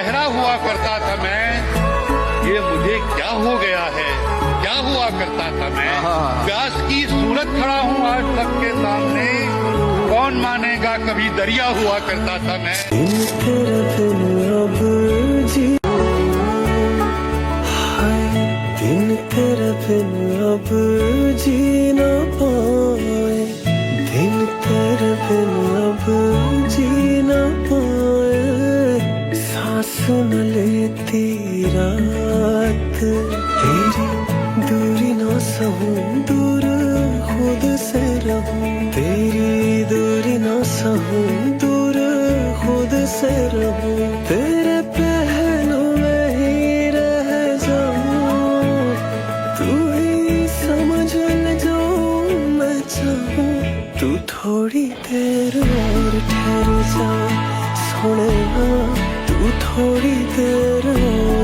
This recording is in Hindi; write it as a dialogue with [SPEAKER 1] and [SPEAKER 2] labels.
[SPEAKER 1] कह रहा हुआ करता था मैं, ये मुझे क्या हो गया है, क्या हुआ करता था मैं। व्यास की सूरत खड़ा हूँ आज सबके सामने, कौन मानेगा कभी दरिया हुआ करता था मैं।
[SPEAKER 2] दिन तेरे बिन अब जी ना पाए, दिन तेरे बिन अब जी ना पाए। सांस न लेती रात तेरी, दूरी ना सहूं दूर खुद से रहूं, तेरी दूरी ना सहूं दूर खुद से रहूं। तेरे पहलू में ही रह जाऊं, तू ही समझ ले जो मैं चाहूं। तू थोड़ी देर और ठहर जा सोने, तू थोड़ी देर और